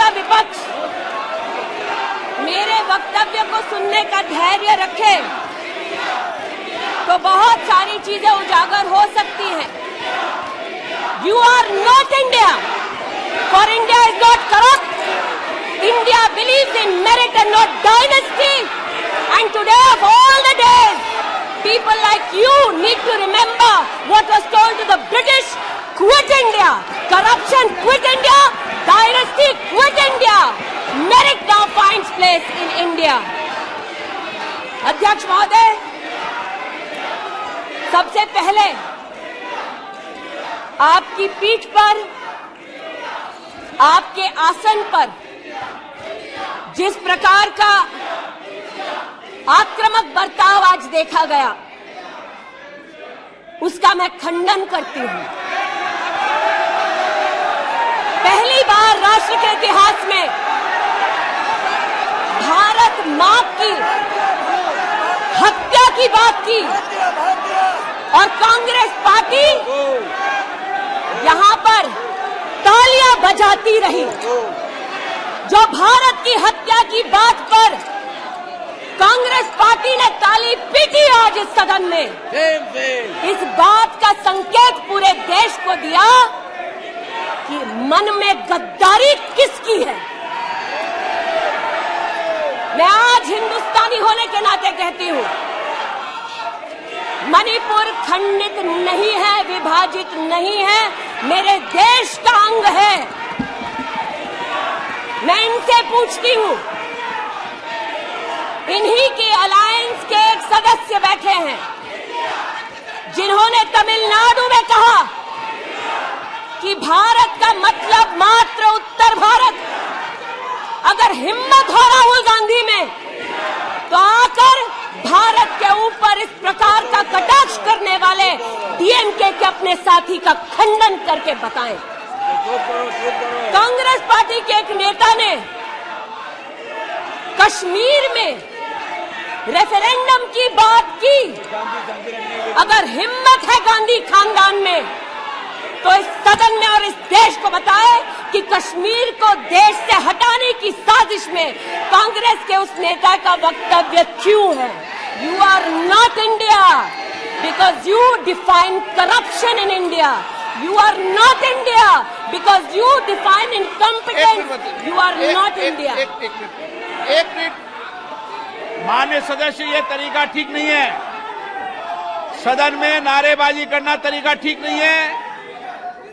का विपक्ष मेरे वक्तव्य को सुनने का धैर्य रखे तो बहुत सारी चीजें उजागर हो सकती हैं। You are not India, for India is not corrupt. India believes in merit and not dynasty. And today of all the days, people like you need to remember what was told to the British: quit India, corruption quit India, dynasty quit India. Merit now finds place in India. अध्यक्ष महोदय, सबसे पहले आपकी पीठ पर, आपके आसन पर जिस प्रकार का आक्रामक बर्ताव आज देखा गया, उसका मैं खंडन करती हूं। पहली बार राष्ट्र के इतिहास में भारत मां की हत्या की बात की और कांग्रेस पार्टी यहां पर तालियां बजाती रही। जो भारत की हत्या की बात पर कांग्रेस पार्टी ने ताली पीटी आज इस सदन में, इस बात का संकेत पूरे देश को दिया कि मन में गद्दारी किसकी है। मैं आज हिंदुस्तानी होने के नाते कहती हूं, मणिपुर खंडित नहीं है, विभाजित नहीं है, मेरे देश का अंग है। मैं इनसे पूछती हूं, इन्हीं के अलायंस के एक सदस्य बैठे हैं जिन्होंने तमिलनाडु में कहा कि भारत का मतलब मात्र उत्तर भारत। अगर हिम्मत हो राहुल गांधी में तो आकर भारत के ऊपर इस प्रकार का कटाक्ष करने वाले डीएमके के अपने साथी का खंडन करके बताएं। कांग्रेस पार्टी के एक नेता ने कश्मीर में रेफरेंडम की बात की। अगर हिम्मत है गांधी खानदान में तो इस सदन में और इस देश को बताए कि कश्मीर को देश से हटाने की साजिश में कांग्रेस के उस नेता का वक्तव्य क्यों है। You are not India because you define corruption in India. You are not India because you define incompetence. You are not India. एक मिनट, माननीय सदस्य, ये तरीका ठीक नहीं है। सदन में नारेबाजी करना तरीका ठीक नहीं है।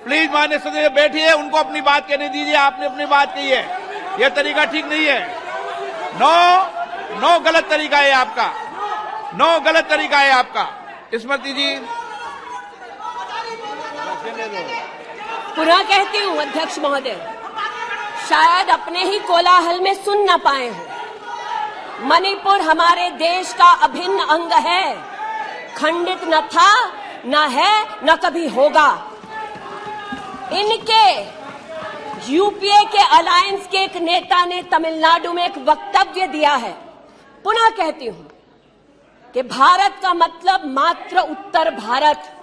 प्लीज माननीय सदस्य बैठिए, उनको अपनी बात कहने दीजिए। आपने अपनी बात कही है, यह तरीका ठीक नहीं है। नो गलत तरीका है आपका, नो गलत तरीका है आपका। स्मृति जी, पुनः कहती हूं अध्यक्ष महोदय, शायद अपने ही कोलाहल में सुन न पाए हो। मणिपुर हमारे देश का अभिन्न अंग है, खंडित न था, न है, न कभी होगा। इनके यूपीए के अलायंस के एक नेता ने तमिलनाडु में एक वक्तव्य दिया है। पुनः कहती हूं कि भारत का मतलब मात्र उत्तर भारत।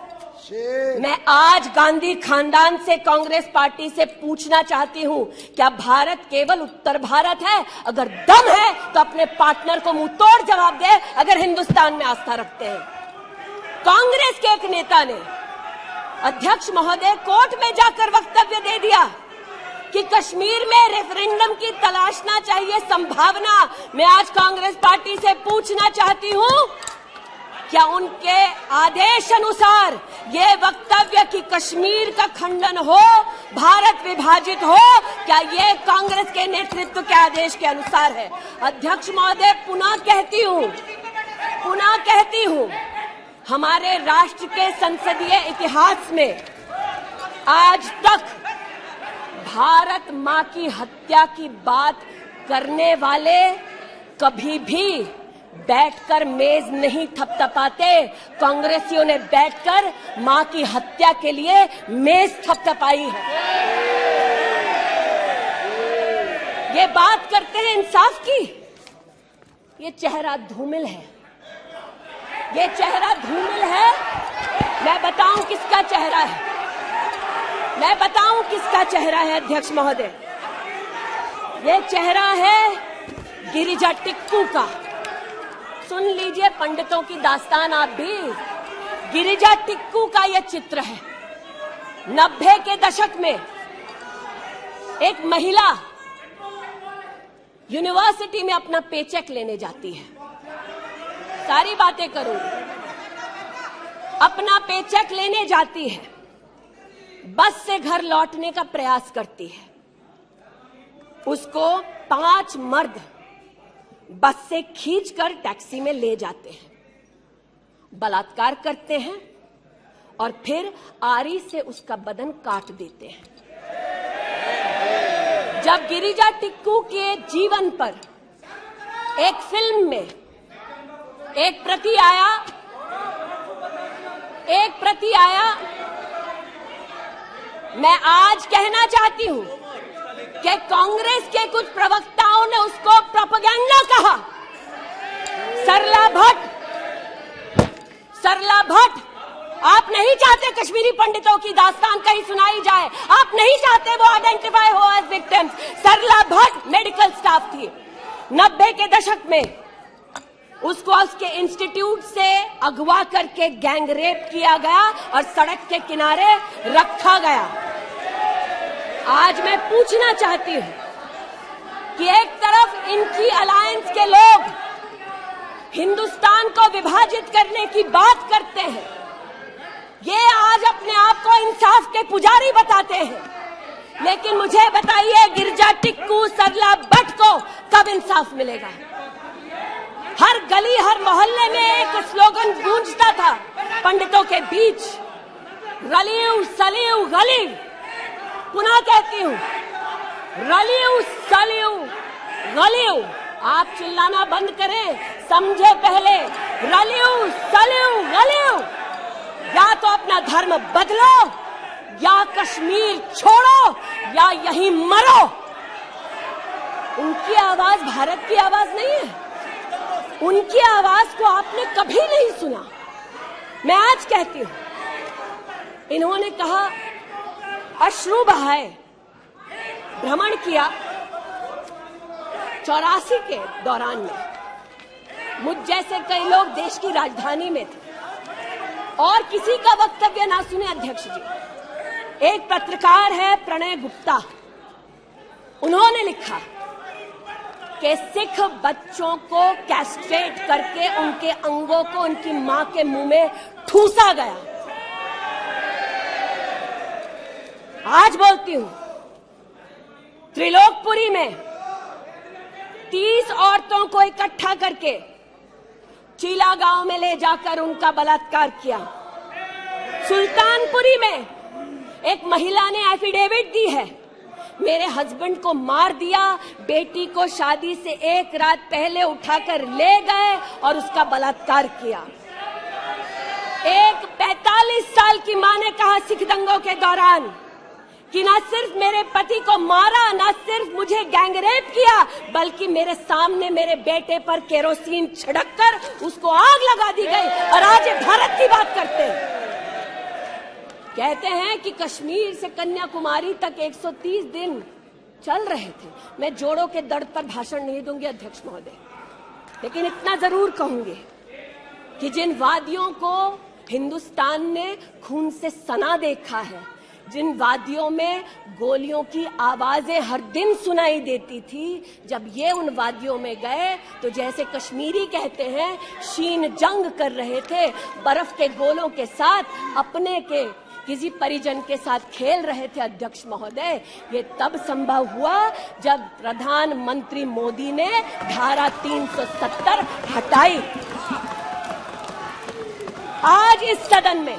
मैं आज गांधी खानदान से, कांग्रेस पार्टी से पूछना चाहती हूं, क्या भारत केवल उत्तर भारत है? अगर दम है तो अपने पार्टनर को मुंह तोड़ जवाब दे, अगर हिंदुस्तान में आस्था रखते हैं। कांग्रेस के एक नेता ने अध्यक्ष महोदय कोर्ट में जाकर वक्तव्य दे दिया कि कश्मीर में रेफरेंडम की तलाशना चाहिए संभावना। मैं आज कांग्रेस पार्टी से पूछना चाहती हूं, क्या उनके आदेश अनुसार ये वक्तव्य कि कश्मीर का खंडन हो, भारत विभाजित हो, क्या ये कांग्रेस के नेतृत्व के आदेश के अनुसार है? अध्यक्ष महोदय, पुनः कहती हूं, हमारे राष्ट्र के संसदीय इतिहास में आज तक भारत मां की हत्या की बात करने वाले कभी भी बैठकर मेज नहीं थपथपाते। कांग्रेसियों ने बैठकर मां की हत्या के लिए मेज थपथपाई है। ये बात करते हैं इंसाफ की, ये चेहरा धूमिल है, ये चेहरा धूमिल है। मैं बताऊं किसका चेहरा है, मैं बताऊं किसका चेहरा है अध्यक्ष महोदय। ये चेहरा है गिरिजा टिक्कू का। सुन लीजिए पंडितों की दास्तान आप भी। गिरिजा टिक्कू का यह चित्र है। 90 के दशक में एक महिला यूनिवर्सिटी में अपना पेचेक लेने जाती है। सारी बातें करूंगी। अपना पेचेक लेने जाती है, बस से घर लौटने का प्रयास करती है। उसको 5 मर्द बस से खींचकर टैक्सी में ले जाते हैं, बलात्कार करते हैं और फिर आरी से उसका बदन काट देते हैं। जब गिरिजा टिक्कू के जीवन पर एक फिल्म में एक प्रति आया, मैं आज कहना चाहती हूं कि कांग्रेस के कुछ प्रवक्ताओं ने उसको प्रोपेगेंडा कहा। सरला भट्ट, आप नहीं चाहते कश्मीरी पंडितों की दास्तान कहीं सुनाई जाए, आप नहीं चाहते वो आइडेंटिफाई हो एज विक्टिम्स। सरला भट्ट मेडिकल स्टाफ थी। 90 के दशक में उसको उसके इंस्टीट्यूट से अगवा करके गैंग रेप किया गया और सड़क के किनारे रखा गया। आज मैं पूछना चाहती हूं कि एक तरफ इनकी अलायंस के लोग हिंदुस्तान को विभाजित करने की बात करते हैं, ये आज अपने आप को इंसाफ के पुजारी बताते हैं, लेकिन मुझे बताइए गिरिजा टिक्कू, सरला भट्ट को कब इंसाफ मिलेगा? हर गली हर मोहल्ले में एक स्लोगन गूंजता था पंडितों के बीच, रलियू सलियू गलीव। पुनः कहती हूं, रलियू सलियू गलीव। आप चिल्लाना बंद करें, समझे पहले। रलियू सलियू गलीव। या तो अपना धर्म बदलो या कश्मीर छोड़ो या यहीं मरो। उनकी आवाज भारत की आवाज नहीं है। उनकी आवाज को आपने कभी नहीं सुना। मैं आज कहती हूं, इन्होंने कहा अश्रु बहाए, भ्रमण किया 84 के दौरान में। मुझ जैसे कई लोग देश की राजधानी में थे और किसी का वक्तव्य ना सुने। अध्यक्ष जी, एक पत्रकार है प्रणय गुप्ता, उन्होंने लिखा कि सिख बच्चों को कैस्ट्रेट करके उनके अंगों को उनकी मां के मुंह में ठूसा गया। आज बोलती हूं, त्रिलोकपुरी में 30 औरतों को इकट्ठा करके चीला गांव में ले जाकर उनका बलात्कार किया। सुल्तानपुरी में एक महिला ने एफिडेविट दी है, मेरे हस्बैंड को मार दिया, बेटी को शादी से 1 रात पहले उठाकर ले गए और उसका बलात्कार किया। एक 45 साल की मां ने कहा सिख दंगों के दौरान कि न सिर्फ मेरे पति को मारा, न सिर्फ मुझे गैंगरेप किया, बल्कि मेरे सामने मेरे बेटे पर केरोसिन छिड़ककर उसको आग लगा दी गई। और आज ये भारत की बात करते हैं। कहते हैं कि कश्मीर से कन्याकुमारी तक 130 दिन चल रहे थे। मैं जोड़ों के दर्द पर भाषण नहीं दूंगी अध्यक्ष महोदय, लेकिन इतना जरूर कहूंगी कि जिन वादियों को हिंदुस्तान ने खून से सना देखा है, जिन वादियों में गोलियों की आवाजें हर दिन सुनाई देती थी, जब ये उन वादियों में गए तो जैसे कश्मीरी कहते हैं शीन जंग कर रहे थे, बर्फ के गोलों के साथ अपने के किसी परिजन के साथ खेल रहे थे। अध्यक्ष महोदय, ये तब संभव हुआ जब प्रधानमंत्री मोदी ने धारा 370 हटाई। आज इस सदन में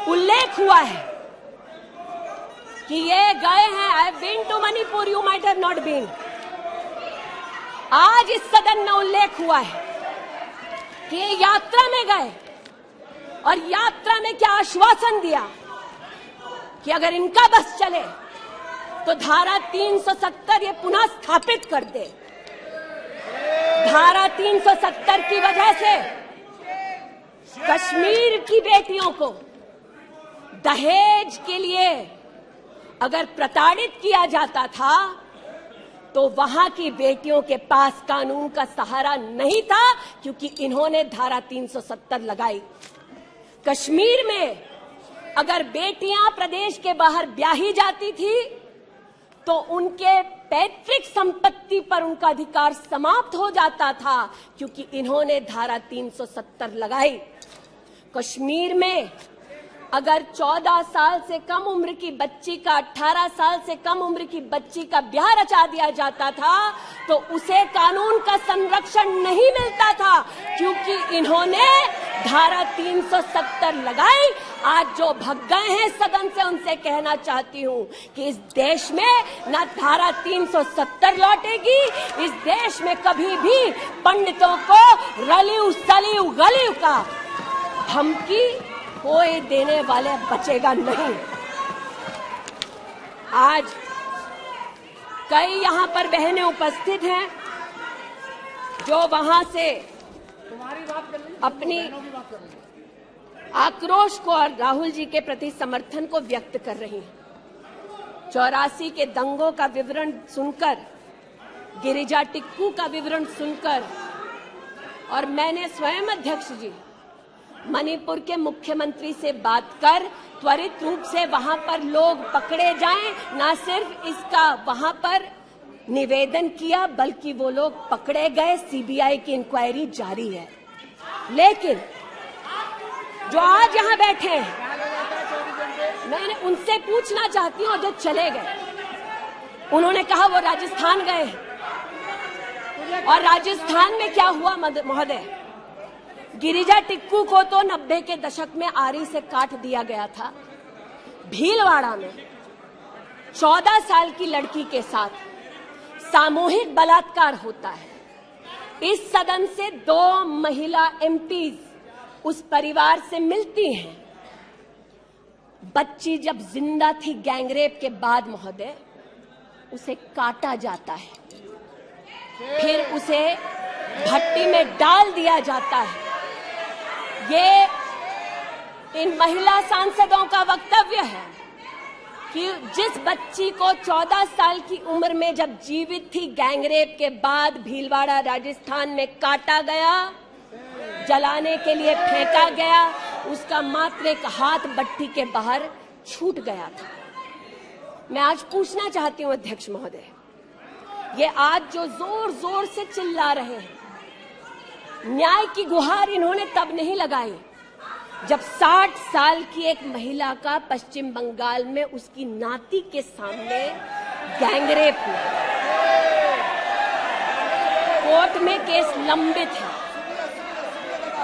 उल्लेख हुआ है कि ये गए हैं, I have been to Manipur, you might have not been. आज इस सदन में उल्लेख हुआ है कि ये यात्रा में गए और यात्रा में क्या आश्वासन दिया कि अगर इनका बस चले तो धारा 370 ये पुनः स्थापित कर दे। धारा 370 की वजह से कश्मीर की बेटियों को दहेज के लिए अगर प्रताड़ित किया जाता था तो वहां की बेटियों के पास कानून का सहारा नहीं था, क्योंकि इन्होंने धारा 370 लगाई। कश्मीर में अगर बेटियां प्रदेश के बाहर ब्याही जाती थी तो उनके पैतृक संपत्ति पर उनका अधिकार समाप्त हो जाता था, क्योंकि इन्होंने धारा 370 लगाई। कश्मीर में अगर 14 साल से कम उम्र की बच्ची का 18 साल से कम उम्र की बच्ची का ब्याह रचा दिया जाता था तो उसे कानून का संरक्षण नहीं मिलता था, क्योंकि इन्होंने धारा 370 लगाई। आज जो भग गए हैं सदन से, उनसे कहना चाहती हूं कि इस देश में न धारा 370 लौटेगी। इस देश में कभी भी पंडितों को रलिव सलिव गलिव का धमकी कोई देने वाले बचेगा नहीं। आज कई यहां पर बहनें उपस्थित हैं जो वहां से अपनी आक्रोश को और राहुल जी के प्रति समर्थन को व्यक्त कर रही हैं। 84 के दंगों का विवरण सुनकर, गिरिजा टिक्कू का विवरण सुनकर, और मैंने स्वयं अध्यक्ष जी मणिपुर के मुख्यमंत्री से बात कर त्वरित रूप से वहां पर लोग पकड़े जाएं, न सिर्फ इसका वहां पर निवेदन किया बल्कि वो लोग पकड़े गए। सीबीआई की इंक्वायरी जारी है। लेकिन जो आज यहां बैठे हैं, मैंने उनसे पूछना चाहती हूं, जो चले गए, उन्होंने कहा वो राजस्थान गए, और राजस्थान में क्या हुआ महोदय? गिरिजा टिक्कू को तो 90 के दशक में आरी से काट दिया गया था। भीलवाड़ा में 14 साल की लड़की के साथ सामूहिक बलात्कार होता है। इस सदन से 2 महिला एमपीज उस परिवार से मिलती हैं। बच्ची जब जिंदा थी गैंगरेप के बाद महोदय, उसे काटा जाता है, फिर उसे भट्टी में डाल दिया जाता है। ये इन महिला सांसदों का वक्तव्य है कि जिस बच्ची को 14 साल की उम्र में जब जीवित थी गैंगरेप के बाद भीलवाड़ा राजस्थान में काटा गया, जलाने के लिए फेंका गया, उसका मात्र एक हाथ भट्टी के बाहर छूट गया था। मैं आज पूछना चाहती हूं अध्यक्ष महोदय, ये आज जो जोर जोर से चिल्ला रहे हैं, न्याय की गुहार इन्होंने तब नहीं लगाई जब 60 साल की एक महिला का पश्चिम बंगाल में उसकी नाती के सामने गैंगरेप हुआ। कोर्ट में केस लंबित है,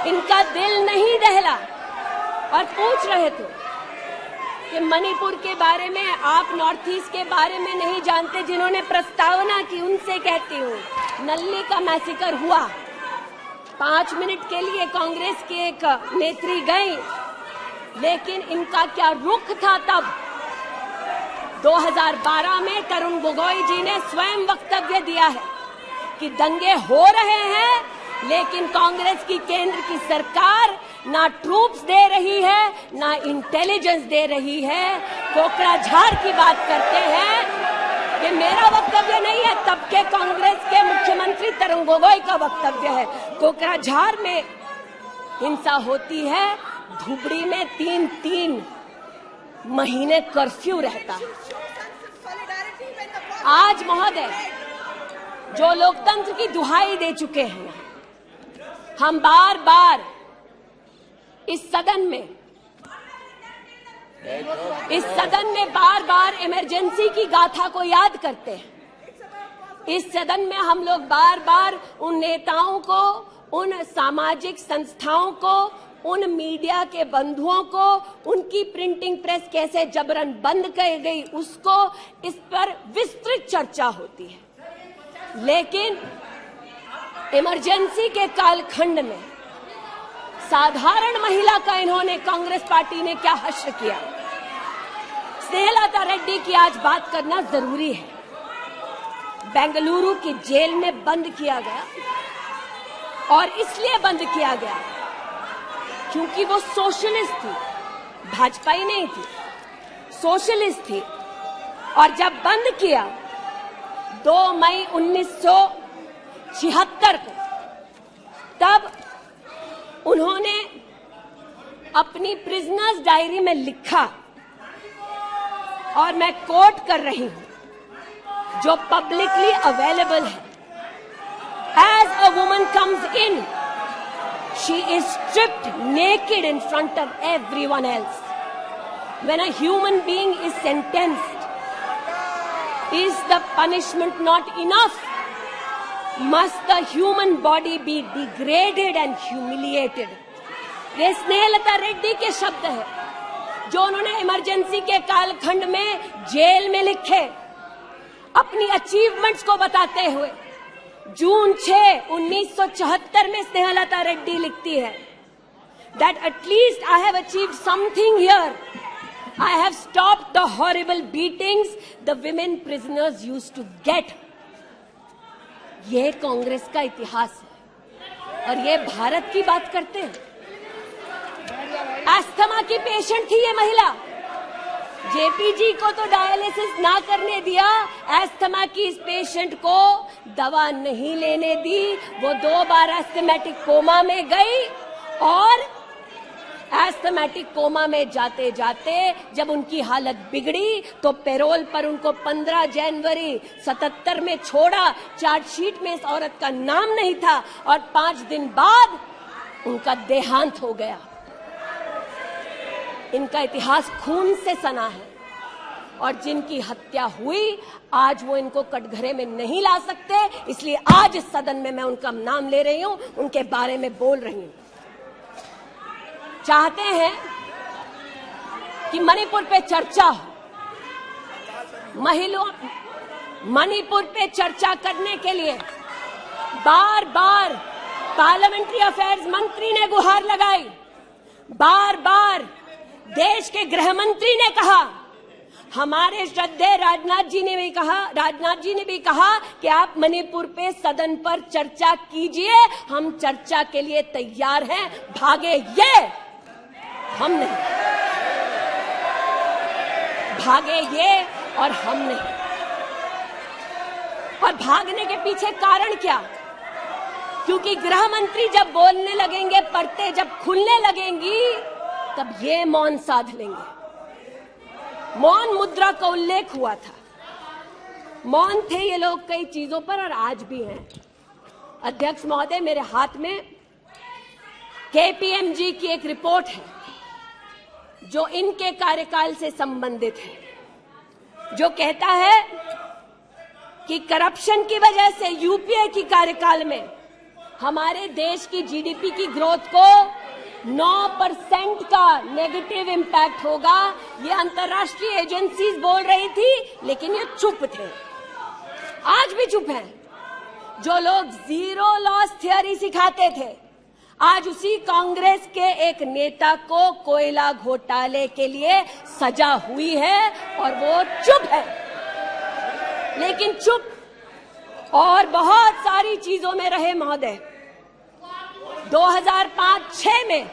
इनका दिल नहीं दहला और पूछ रहे थे कि मणिपुर के बारे में आप नॉर्थ ईस्ट के बारे में नहीं जानते। जिन्होंने प्रस्तावना की उनसे कहती हूँ, नल्ली का मैसेकर हुआ, 5 मिनट के लिए कांग्रेस की एक नेत्री गई, लेकिन इनका क्या रुख था तब? 2012 में तरुण गोगोई जी ने स्वयं वक्तव्य दिया है कि दंगे हो रहे हैं, लेकिन कांग्रेस की केंद्र की सरकार ना ट्रूप्स दे रही है, ना इंटेलिजेंस दे रही है। कोकराझार की बात करते हैं, ये मेरा वक्तव्य नहीं है, तब के कांग्रेस के मुख्यमंत्री तरुण गोगोई का वक्तव्य है। कोकराझार में हिंसा होती है, धुबड़ी में 3-3 महीने कर्फ्यू रहता है। आज महोदय जो लोकतंत्र की दुहाई दे चुके हैं, हम बार बार इस सदन में बार बार इमरजेंसी की गाथा को याद करते हैं। इस सदन में हम लोग बार बार उन नेताओं को, उन सामाजिक संस्थाओं को, उन मीडिया के बंधुओं को, उनकी प्रिंटिंग प्रेस कैसे जबरन बंद कर गई, उसको, इस पर विस्तृत चर्चा होती है। लेकिन इमरजेंसी के कालखंड में साधारण महिला का इन्होंने, कांग्रेस पार्टी ने क्या हश्र किया। स्नेहलता रेड्डी की आज बात करना जरूरी है। बेंगलुरु की जेल में बंद किया गया, और इसलिए बंद किया गया क्योंकि वो सोशलिस्ट थी, भाजपाई नहीं थी, सोशलिस्ट थी। और जब बंद किया 2 मई 1976 को, तब उन्होंने अपनी प्रिजनर्स डायरी में लिखा, और मैं कोट कर रही हूं, जो पब्लिकली अवेलेबल है। As a woman comes in, she is stripped naked in front of everyone else. When a human being is sentenced, is the punishment not enough? Must the human body be degraded and humiliated? ये स्नेहलता रेड्डी के शब्द है, जो उन्होंने emergency के कालखंड में jail में लिखे, अपनी अचीवमेंट्स को बताते हुए। जून 6, 1974 में स्नेहलता रेड्डी लिखती है, that at least I have achieved something here. I have stopped the horrible beatings the women prisoners used to get. ये कांग्रेस का इतिहास है, और ये भारत की बात करते हैं। अस्थमा की पेशेंट थी ये महिला, जेपीजी को तो डायलिसिस ना करने दिया, अस्थमा की इस पेशेंट को दवा नहीं लेने दी। वो 2 बार एस्थमेटिक कोमा में गई, और एस्थमेटिक कोमा में जाते जाते जब उनकी हालत बिगड़ी तो पैरोल पर उनको 15 जनवरी 77 में छोड़ा। चार्जशीट में इस औरत का नाम नहीं था, और 5 दिन बाद उनका देहांत हो गया। इनका इतिहास खून से सना है, और जिनकी हत्या हुई आज वो इनको कटघरे में नहीं ला सकते, इसलिए आज इस सदन में मैं उनका नाम ले रही हूं, उनके बारे में बोल रही हूं। चाहते हैं कि मणिपुर पे चर्चा हो, मणिपुर पे चर्चा करने के लिए बार बार पार्लियामेंट्री अफेयर्स मंत्री ने गुहार लगाई, बार बार देश के गृह मंत्री ने कहा, हमारे श्रद्धेय राजनाथ जी ने भी कहा कि आप मणिपुर पे सदन पर चर्चा कीजिए, हम चर्चा के लिए तैयार हैं। भागे ये, हम नहीं, भागे ये और हम नहीं। और भागने के पीछे कारण क्या? क्योंकि गृह मंत्री जब बोलने लगेंगे, परतें जब खुलने लगेंगी, तब ये मौन साध लेंगे। मौन मुद्रा का उल्लेख हुआ था, मौन थे ये लोग कई चीजों पर, और आज भी हैं। अध्यक्ष महोदय, मेरे हाथ में केपीएमजी की एक रिपोर्ट है जो इनके कार्यकाल से संबंधित है, जो कहता है कि करप्शन की वजह से यूपीए की कार्यकाल में हमारे देश की जीडीपी की ग्रोथ को 9% का नेगेटिव इंपैक्ट होगा। ये अंतर्राष्ट्रीय एजेंसीज बोल रही थी, लेकिन ये चुप थे, आज भी चुप हैं। जो लोग जीरो लॉस थियरी सिखाते थे, आज उसी कांग्रेस के एक नेता को कोयला घोटाले के लिए सजा हुई है, और वो चुप है। लेकिन चुप और बहुत सारी चीजों में रहे महोदय। 2005-6 में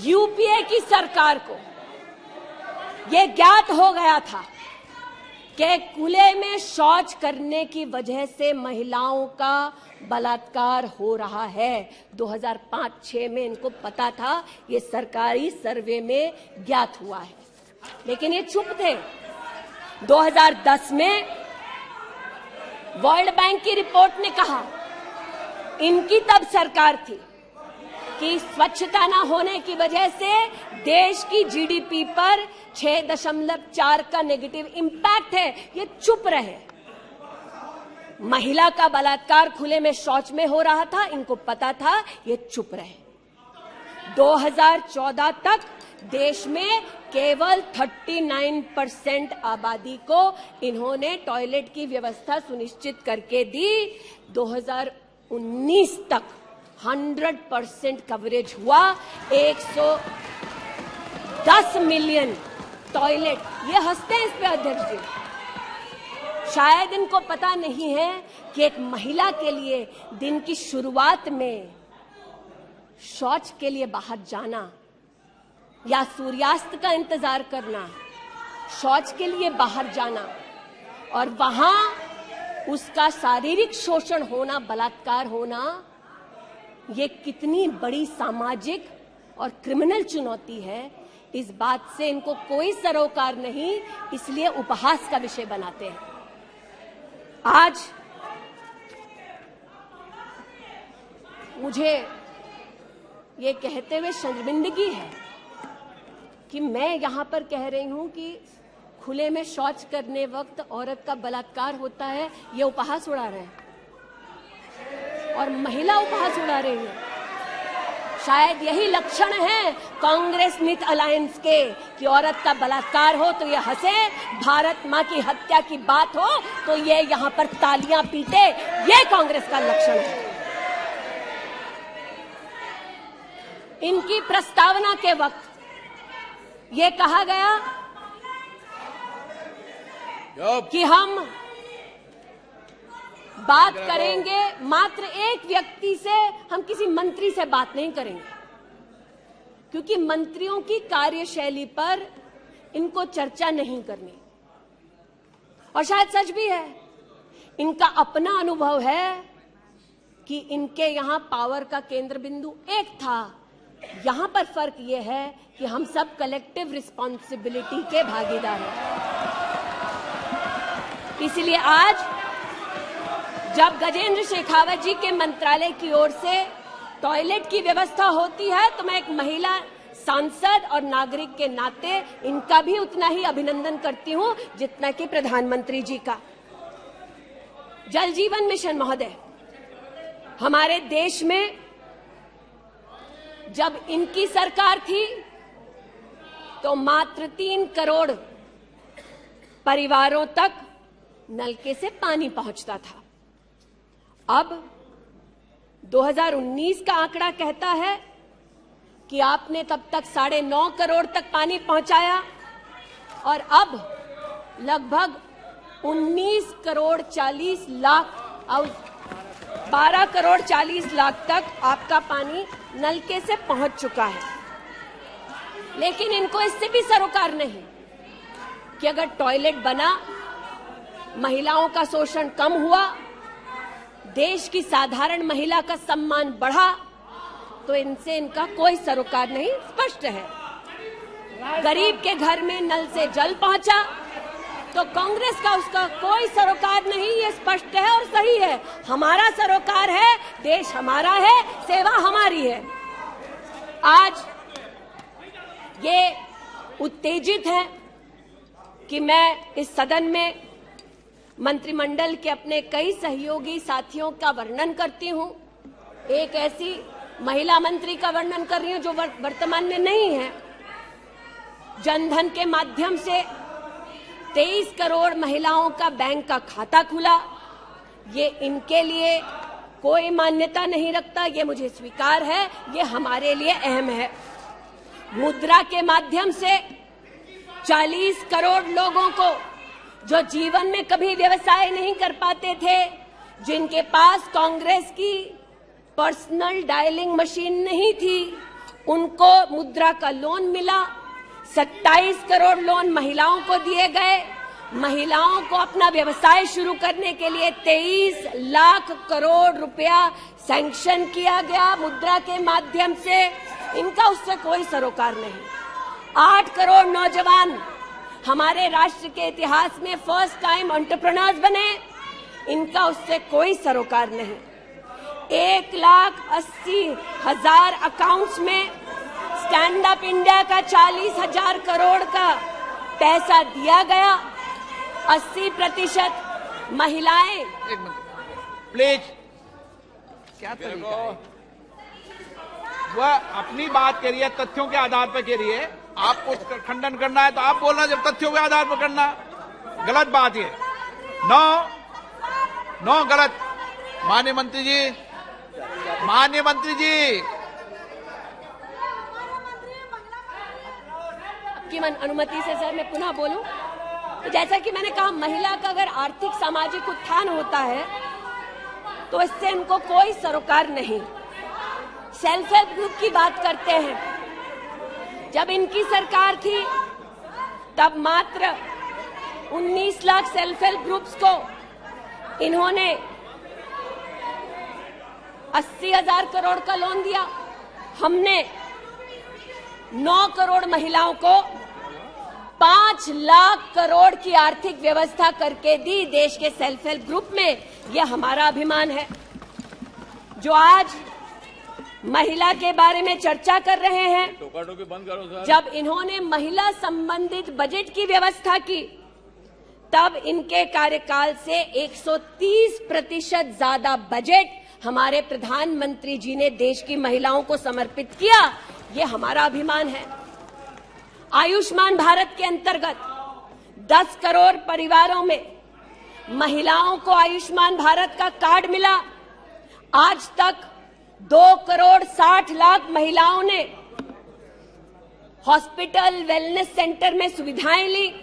यूपीए की सरकार को यह ज्ञात हो गया था कि खुले में शौच करने की वजह से महिलाओं का बलात्कार हो रहा है। 2005-6 में इनको पता था, ये सरकारी सर्वे में ज्ञात हुआ है, लेकिन ये चुप थे। 2010 में वर्ल्ड बैंक की रिपोर्ट ने कहा, इनकी तब सरकार थी, कि स्वच्छता न होने की वजह से देश की जीडीपी पर 6.4 का नेगेटिव इंपैक्ट है। ये चुप रहे। महिला का बलात्कार खुले में शौच में हो रहा था, इनको पता था, ये चुप रहे। 2014 तक देश में केवल 39% आबादी को इन्होंने टॉयलेट की व्यवस्था सुनिश्चित करके दी। 2019 तक 100% कवरेज हुआ। 110 मिलियन टॉयलेट। ये हंसते हैं इस पे अध्यक्ष जी, शायद इनको पता नहीं है कि एक महिला के लिए दिन की शुरुआत में शौच के लिए बाहर जाना या सूर्यास्त का इंतजार करना, शौच के लिए बाहर जाना और वहां उसका शारीरिक शोषण होना, बलात्कार होना, ये कितनी बड़ी सामाजिक और क्रिमिनल चुनौती है, इस बात से इनको कोई सरोकार नहीं, इसलिए उपहास का विषय बनाते हैं। आज मुझे ये कहते हुए शर्मिंदगी है कि मैं यहां पर कह रही हूं कि खुले में शौच करने वक्त औरत का बलात्कार होता है, ये उपहास उड़ा रहे हैं और महिला उपहास उड़ा रही है। शायद यही लक्षण है कांग्रेस मिथ अलायंस के कि औरत का बलात्कार हो तो ये हंसे, भारत मां की हत्या की बात हो तो ये यहां पर तालियां पीटे, ये कांग्रेस का लक्षण है। इनकी प्रस्तावना के वक्त ये कहा गया कि हम बात करेंगे मात्र एक व्यक्ति से, हम किसी मंत्री से बात नहीं करेंगे, क्योंकि मंत्रियों की कार्यशैली पर इनको चर्चा नहीं करनी। और शायद सच भी है, इनका अपना अनुभव है कि इनके यहां पावर का केंद्र बिंदु एक था। यहां पर फर्क यह है कि हम सब कलेक्टिव रिस्पॉन्सिबिलिटी के भागीदार हैं। इसलिए आज जब गजेंद्र शेखावत जी के मंत्रालय की ओर से टॉयलेट की व्यवस्था होती है तो मैं एक महिला सांसद और नागरिक के नाते इनका भी उतना ही अभिनंदन करती हूं जितना कि प्रधानमंत्री जी का। जल जीवन मिशन महोदय, हमारे देश में जब इनकी सरकार थी तो मात्र 3 करोड़ परिवारों तक नलके से पानी पहुंचता था। अब 2019 का आंकड़ा कहता है कि आपने तब तक 9.5 करोड़ तक पानी पहुंचाया और अब लगभग 19 करोड़ 40 लाख और 12 करोड़ 40 लाख तक आपका पानी नलके से पहुंच चुका है। लेकिन इनको इससे भी सरोकार नहीं कि अगर टॉयलेट बना, महिलाओं का शोषण कम हुआ, देश की साधारण महिला का सम्मान बढ़ा, तो इनसे इनका कोई सरोकार नहीं। स्पष्ट है, गरीब के घर में नल से जल पहुंचा तो कांग्रेस का उसका कोई सरोकार नहीं, ये स्पष्ट है और सही है। हमारा सरोकार है, देश हमारा है, सेवा हमारी है। आज ये उत्तेजित है कि मैं इस सदन में मंत्रिमंडल के अपने कई सहयोगी साथियों का वर्णन करती हूं। एक ऐसी महिला मंत्री का वर्णन कर रही हूं जो वर्तमान में नहीं है। जनधन के माध्यम से 23 करोड़ महिलाओं का बैंक का खाता खुला, ये इनके लिए कोई मान्यता नहीं रखता, ये मुझे स्वीकार है, ये हमारे लिए अहम है। मुद्रा के माध्यम से 40 करोड़ लोगों को जो जीवन में कभी व्यवसाय नहीं कर पाते थे, जिनके पास कांग्रेस की पर्सनल डायलिंग मशीन नहीं थी, उनको मुद्रा का लोन मिला। 27 करोड़ लोन महिलाओं को दिए गए। महिलाओं को अपना व्यवसाय शुरू करने के लिए 23 लाख करोड़ रुपया सैंक्शन किया गया मुद्रा के माध्यम से। इनका उससे कोई सरोकार नहीं। 8 करोड़ नौजवान हमारे राष्ट्र के इतिहास में फर्स्ट टाइम एंटरप्रेन्योर्स बने, इनका उससे कोई सरोकार नहीं। 1,80,000 अकाउंट्स में स्टैंड अप इंडिया का 40,000 करोड़ का पैसा दिया गया। 80% महिलाएं। एक मिनट प्लीज, क्या तरीका है? वह अपनी बात कह रही है, तथ्यों के आधार पर कह रही है। आपको खंडन करना है तो आप बोलना, जब तथ्यों के आधार पर करना। गलत बात ये। नो गलत। माननीय मंत्री जी, आपकी अनुमति से सर मैं पुनः बोलूं तो जैसा कि मैंने कहा, महिला का अगर आर्थिक सामाजिक उत्थान होता है तो इससे इनको कोई सरोकार नहीं। सेल्फ हेल्प ग्रुप की बात करते हैं, जब इनकी सरकार थी तब मात्र 19 लाख सेल्फ हेल्प ग्रुप्स को इन्होंने 80,000 करोड़ का लोन दिया। हमने 9 करोड़ महिलाओं को 5 लाख करोड़ की आर्थिक व्यवस्था करके दी देश के सेल्फ हेल्प ग्रुप में। यह हमारा अभिमान है। जो आज महिला के बारे में चर्चा कर रहे हैं, टोका-टोकी बंद करो सर। जब इन्होंने महिला संबंधित बजट की व्यवस्था की तब इनके कार्यकाल से 130% ज्यादा बजट हमारे प्रधानमंत्री जी ने देश की महिलाओं को समर्पित किया। ये हमारा अभिमान है। आयुष्मान भारत के अंतर्गत 10 करोड़ परिवारों में महिलाओं को आयुष्मान भारत का कार्ड मिला। आज तक 2 करोड़ 60 लाख महिलाओं ने हॉस्पिटल वेलनेस सेंटर में सुविधाएं ली।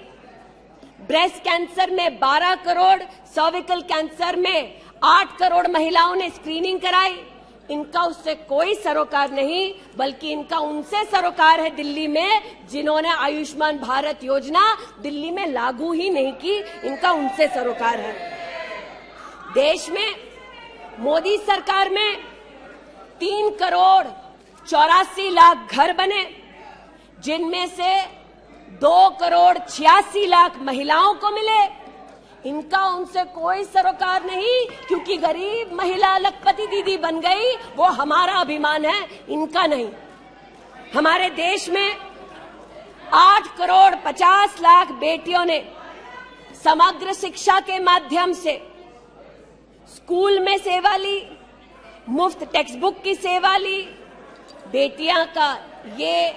ब्रेस्ट कैंसर में 12 करोड़, सर्विकल कैंसर में 8 करोड़ महिलाओं ने स्क्रीनिंग कराई। इनका उससे कोई सरोकार नहीं, बल्कि इनका उनसे सरोकार है दिल्ली में, जिन्होंने आयुष्मान भारत योजना दिल्ली में लागू ही नहीं की। इनका उनसे सरोकार है। देश में मोदी सरकार में 3 करोड़ 84 लाख घर बने, जिनमें से 2 करोड़ 86 लाख महिलाओं को मिले। इनका उनसे कोई सरोकार नहीं, क्योंकि गरीब महिला लखपति दीदी बन गई, वो हमारा अभिमान है, इनका नहीं। हमारे देश में 8 करोड़ 50 लाख बेटियों ने समग्र शिक्षा के माध्यम से स्कूल में सेवा ली, मुफ्त टेक्स्ट बुक की सेवा ली। बेटियां का ये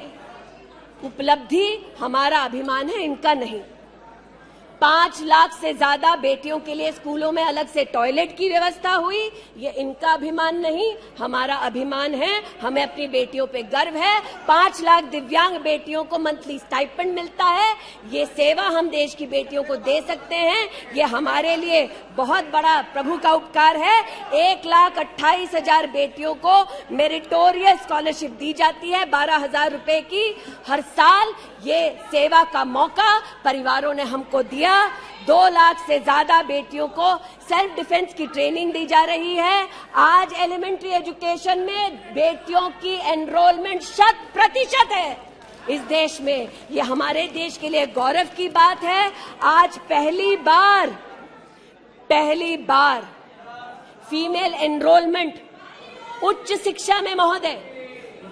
उपलब्धि हमारा अभिमान है, इनका नहीं। 5 लाख से ज्यादा बेटियों के लिए स्कूलों में अलग से टॉयलेट की व्यवस्था हुई। ये इनका अभिमान नहीं, हमारा अभिमान है। हमें अपनी बेटियों पे गर्व है। 5 लाख दिव्यांग बेटियों को मंथली स्टाइपेंड मिलता है। ये सेवा हम देश की बेटियों को दे सकते हैं। ये हमारे लिए बहुत बड़ा प्रभु का उपकार है। 1,28,000 बेटियों को मेरिटोरियस स्कॉलरशिप दी जाती है, 12,000 रुपए की हर साल। ये सेवा का मौका परिवारों ने हमको दिया। 2 लाख से ज्यादा बेटियों को सेल्फ डिफेंस की ट्रेनिंग दी जा रही है। आज एलिमेंट्री एजुकेशन में बेटियों की एनरोलमेंट 100% है इस देश में। ये हमारे देश के लिए गौरव की बात है। आज पहली बार फीमेल एनरोलमेंट उच्च शिक्षा में महोदय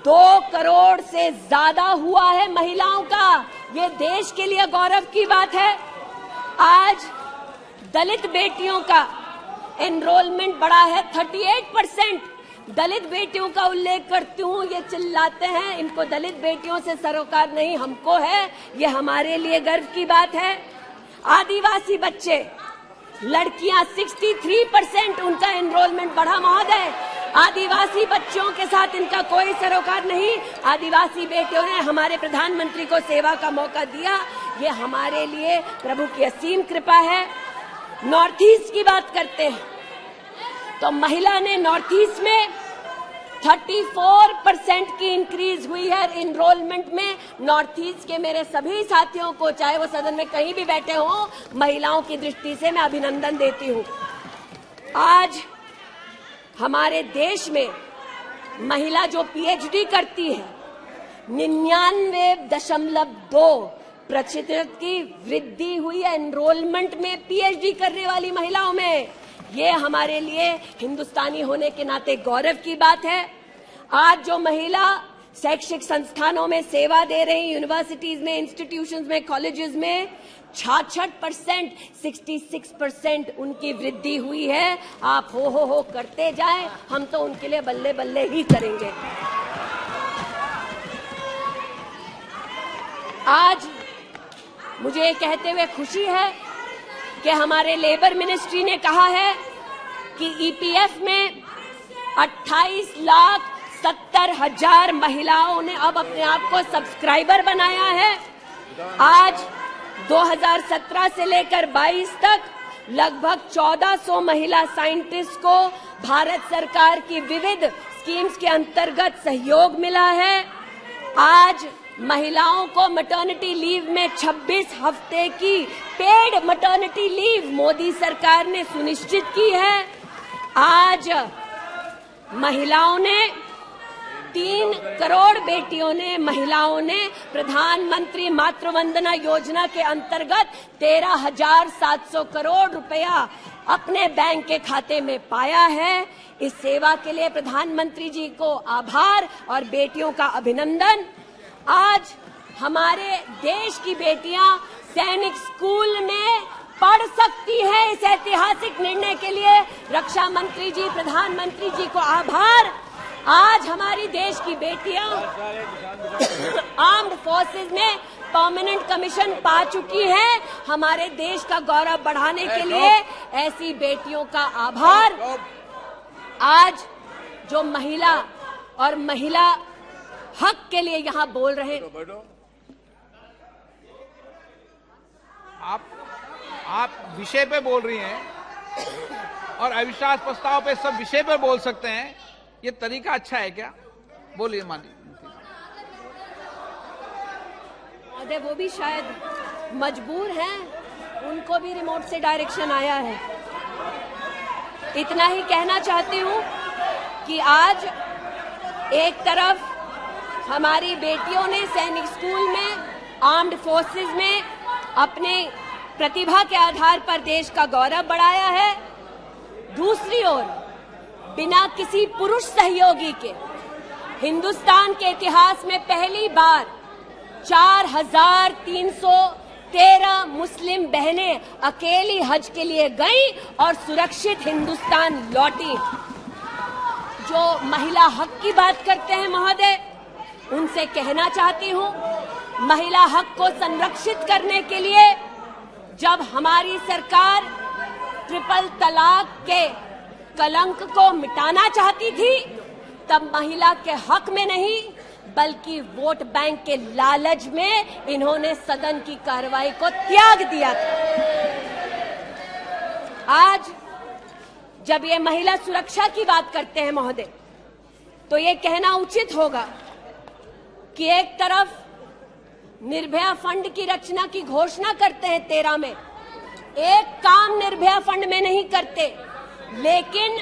2 करोड़ से ज्यादा हुआ है महिलाओं का। ये देश के लिए गौरव की बात है। आज दलित बेटियों का एनरोलमेंट बढ़ा है 38%। दलित बेटियों का उल्लेख करती हूँ, ये चिल्लाते हैं, इनको दलित बेटियों से सरोकार नहीं, हमको है। ये हमारे लिए गर्व की बात है। आदिवासी बच्चे, लड़कियां 63% उनका एनरोलमेंट बढ़ा महोदय। आदिवासी बच्चों के साथ इनका कोई सरोकार नहीं। आदिवासी बेटियों ने हमारे प्रधानमंत्री को सेवा का मौका दिया। ये हमारे लिए प्रभु की असीम कृपा है। नॉर्थ ईस्ट की बात करते हैं तो महिला ने नॉर्थ ईस्ट में 34% की इंक्रीज हुई है एनरोलमेंट में। नॉर्थ ईस्ट के मेरे सभी साथियों को, चाहे वो सदन में कहीं भी बैठे हों, महिलाओं की दृष्टि से मैं अभिनंदन देती हूँ। आज हमारे देश में महिला जो पीएचडी करती है, 99.2% की वृद्धि हुई है एनरोलमेंट में पीएचडी करने वाली महिलाओं में। ये हमारे लिए हिंदुस्तानी होने के नाते गौरव की बात है। आज जो महिला शैक्षिक संस्थानों में सेवा दे रही, यूनिवर्सिटीज में, इंस्टीट्यूशंस में, कॉलेजेस में 66%, 66% उनकी वृद्धि हुई है। आप हो करते जाएं, हम तो उनके लिए बल्ले बल्ले ही करेंगे। आज मुझे ये कहते हुए खुशी है कि हमारे लेबर मिनिस्ट्री ने कहा है कि ईपीएफ में 28,70,000 महिलाओं ने अब अपने आप को सब्सक्राइबर बनाया है। आज 2017 से लेकर 22 तक लगभग 1400 महिला साइंटिस्ट को भारत सरकार की विविध स्कीम्स के अंतर्गत सहयोग मिला है। आज महिलाओं को मैटरनिटी लीव में 26 हफ्ते की पेड मैटरनिटी लीव मोदी सरकार ने सुनिश्चित की है। आज महिलाओं ने 3 करोड़ बेटियों ने महिलाओं ने प्रधानमंत्री मातृ वंदना योजना के अंतर्गत 13,700 करोड़ रुपया अपने बैंक के खाते में पाया है। इस सेवा के लिए प्रधानमंत्री जी को आभार और बेटियों का अभिनंदन। आज हमारे देश की बेटियां सैनिक स्कूल में पढ़ सकती है। इस ऐतिहासिक निर्णय के लिए रक्षा मंत्री जी, प्रधानमंत्री जी को आभार। आज हमारी देश की बेटियां आर्म्ड फोर्सेस में परमानेंट कमीशन पा चुकी हैं। हमारे देश का गौरव बढ़ाने के लिए ऐसी बेटियों का आभार। आज जो महिला और महिला हक के लिए यहां बोल रहे हैं, आप विषय पे बोल रही हैं और अविश्वास प्रस्ताव पे सब विषय पे बोल सकते हैं। ये तरीका अच्छा है क्या? बोलिए माननीय। वो भी शायद मजबूर हैं, उनको भी रिमोट से डायरेक्शन आया है। इतना ही कहना चाहती हूँ कि आज एक तरफ हमारी बेटियों ने सैनिक स्कूल में, आर्म्ड फोर्सेस में अपने प्रतिभा के आधार पर देश का गौरव बढ़ाया है। दूसरी ओर बिना किसी पुरुष सहयोगी के हिंदुस्तान के इतिहास में पहली बार 4,313 मुस्लिम बहनें अकेली हज के लिए गईं और सुरक्षित हिंदुस्तान लौटी। जो महिला हक की बात करते हैं महोदय, उनसे कहना चाहती हूं, महिला हक को संरक्षित करने के लिए जब हमारी सरकार ट्रिपल तलाक के कलंक को मिटाना चाहती थी, तब महिला के हक में नहीं बल्कि वोट बैंक के लालच में इन्होंने सदन की कार्रवाई को त्याग दिया था। आज जब ये महिला सुरक्षा की बात करते हैं महोदय, तो ये कहना उचित होगा कि एक तरफ निर्भया फंड की रचना की घोषणा करते हैं 13 में, एक काम निर्भया फंड में नहीं करते, लेकिन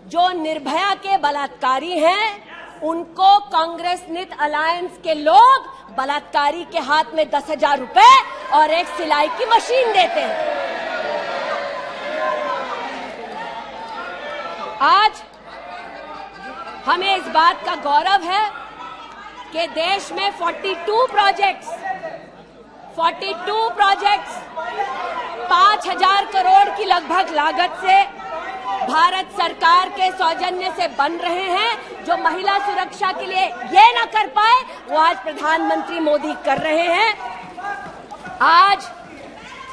जो निर्भया के बलात्कारी हैं उनको कांग्रेस नित अलायंस के लोग बलात्कारी के हाथ में 10,000 रुपए और एक सिलाई की मशीन देते हैं। आज हमें इस बात का गौरव है कि देश में 42 प्रोजेक्ट्स 5,000 करोड़ की लगभग लागत से भारत सरकार के सौजन्य से बन रहे हैं। जो महिला सुरक्षा के लिए ये न कर पाए, वो आज प्रधानमंत्री मोदी कर रहे हैं। आज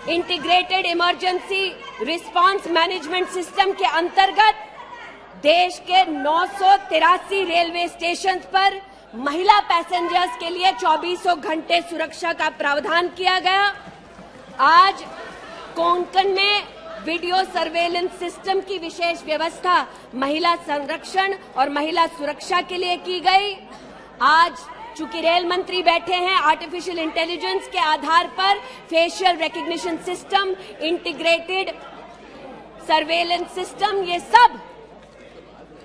integrated emergency response management system के अंतर्गत देश के 983 रेलवे स्टेशन पर महिला पैसेंजर्स के लिए 24 घंटे सुरक्षा का प्रावधान किया गया। आज कोंकण में वीडियो सर्वेलेंस सिस्टम की विशेष व्यवस्था महिला संरक्षण और महिला सुरक्षा के लिए की गई। आज चूंकि रेल मंत्री बैठे हैं, आर्टिफिशियल इंटेलिजेंस के आधार पर facial recognition system, integrated surveillance system,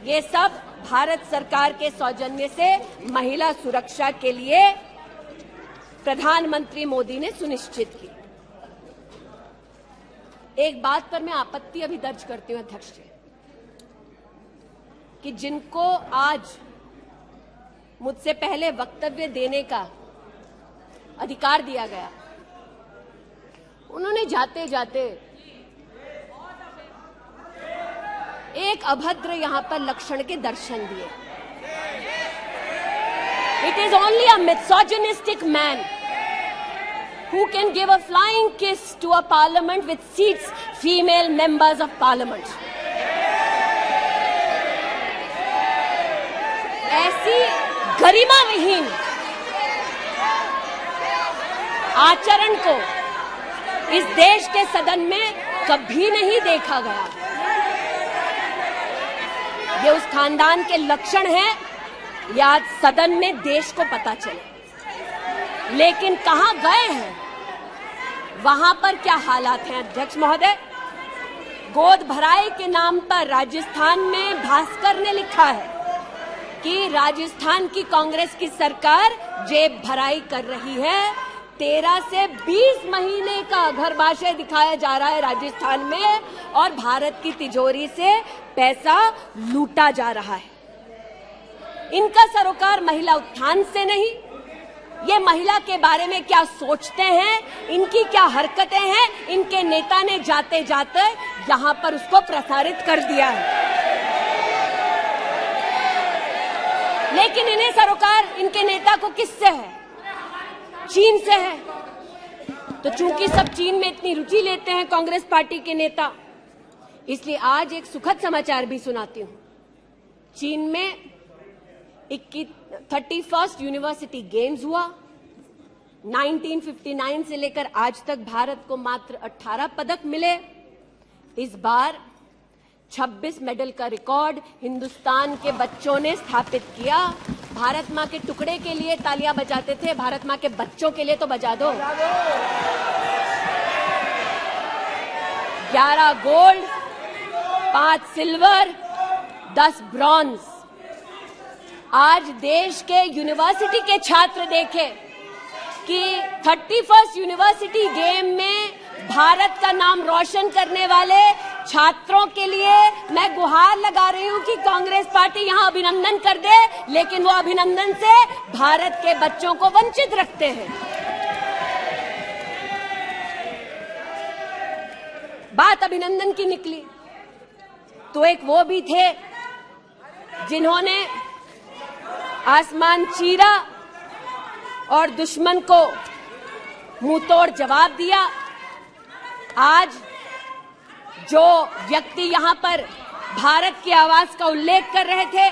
ये सब भारत सरकार के सौजन्य से महिला सुरक्षा के लिए प्रधानमंत्री मोदी ने सुनिश्चित की। एक बात पर मैं आपत्ति अभी दर्ज करती हूं अध्यक्ष जी, कि जिनको आज मुझसे पहले वक्तव्य देने का अधिकार दिया गया, उन्होंने जाते जाते एक अभद्र यहां पर लक्षण के दर्शन दिए। It is only a misogynistic man who can give a flying kiss to a parliament with seats female members of parliament. ऐसी गरिमा विहीन आचरण को इस देश के सदन में कभी नहीं देखा गया। ये उस खानदान के लक्षण हैं, ये आज सदन में देश को पता चले। लेकिन कहां गए हैं, वहां पर क्या हालात हैं अध्यक्ष महोदय? गोद भराई के नाम पर राजस्थान में भास्कर ने लिखा है कि राजस्थान की कांग्रेस की सरकार जेब भराई कर रही है। 13 से 20 महीने का घरबाशय दिखाया जा रहा है राजस्थान में और भारत की तिजोरी से पैसा लूटा जा रहा है। इनका सरोकार महिला उत्थान से नहीं, ये महिला के बारे में क्या सोचते हैं, इनकी क्या हरकतें हैं, इनके नेता ने जाते जाते यहां पर उसको प्रसारित कर दिया है। लेकिन इन्हें सरोकार इनके नेता को किससे है? चीन से है। तो चूंकि सब चीन में इतनी रुचि लेते हैं कांग्रेस पार्टी के नेता, इसलिए आज एक सुखद समाचार भी सुनाती हूं। चीन में 31st यूनिवर्सिटी गेम्स हुआ। 1959 से लेकर आज तक भारत को मात्र 18 पदक मिले। इस बार 26 मेडल का रिकॉर्ड हिंदुस्तान के बच्चों ने स्थापित किया। भारत मां के टुकड़े के लिए तालियां बजाते थे, भारत मां के बच्चों के लिए तो बजा दो। 11 गोल्ड, 5 सिल्वर, 10 ब्रॉन्ज। आज देश के यूनिवर्सिटी के छात्र देखें कि 31st यूनिवर्सिटी गेम में भारत का नाम रोशन करने वाले छात्रों के लिए मैं गुहार लगा रही हूं कि कांग्रेस पार्टी यहां अभिनंदन कर दे, लेकिन वो अभिनंदन से भारत के बच्चों को वंचित रखते हैं। बात अभिनंदन की निकली तो एक वो भी थे जिन्होंने आसमान चीरा और दुश्मन को मुंहतोड़ जवाब दिया। आज जो व्यक्ति यहां पर भारत की आवाज का उल्लेख कर रहे थे,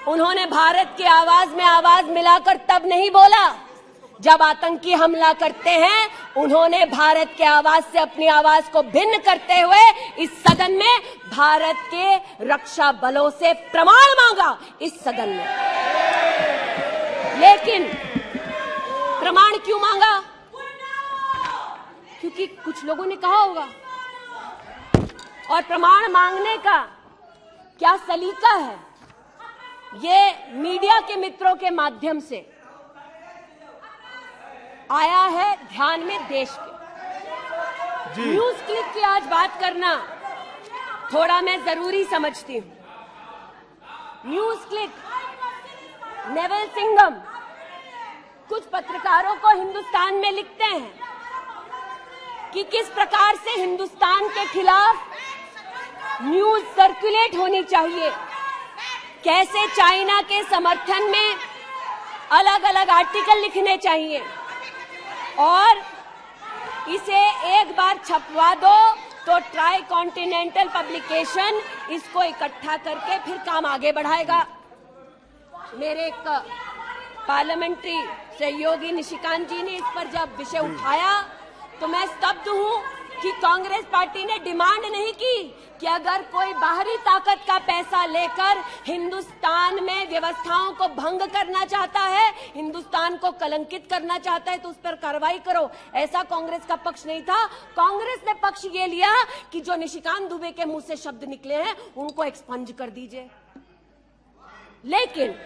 उन्होंने भारत की आवाज में आवाज मिलाकर तब नहीं बोला जब आतंकी हमला करते हैं। उन्होंने भारत के आवाज से अपनी आवाज को भिन्न करते हुए इस सदन में भारत के रक्षा बलों से प्रमाण मांगा इस सदन में। लेकिन प्रमाण क्यों मांगा? क्योंकि कुछ लोगों ने कहा होगा। और प्रमाण मांगने का क्या सलीका है, ये मीडिया के मित्रों के माध्यम से आया है ध्यान में देश के। न्यूज क्लिक की आज बात करना थोड़ा मैं जरूरी समझती हूं। न्यूज क्लिक, नेवल सिंघम कुछ पत्रकारों को हिंदुस्तान में लिखते हैं कि किस प्रकार से हिंदुस्तान के खिलाफ न्यूज सर्कुलेट होनी चाहिए, कैसे चाइना के समर्थन में अलग अलग आर्टिकल लिखने चाहिए और इसे एक बार छपवा दो तो ट्राई कॉन्टिनेंटल पब्लिकेशन इसको इकट्ठा करके फिर काम आगे बढ़ाएगा। मेरे एक पार्लियामेंट्री सहयोगी निशिकांत जी ने इस पर जब विषय उठाया तो मैं स्तब्ध हूं कि कांग्रेस पार्टी ने डिमांड नहीं की कि अगर कोई बाहरी ताकत का पैसा लेकर हिंदुस्तान में व्यवस्थाओं को भंग करना चाहता है, हिंदुस्तान को कलंकित करना चाहता है तो उस पर कार्रवाई करो। ऐसा कांग्रेस का पक्ष नहीं था। कांग्रेस ने पक्ष ये लिया कि जो निशिकांत दुबे के मुंह से शब्द निकले हैं उनको एक्सपंज कर दीजिए। लेकिन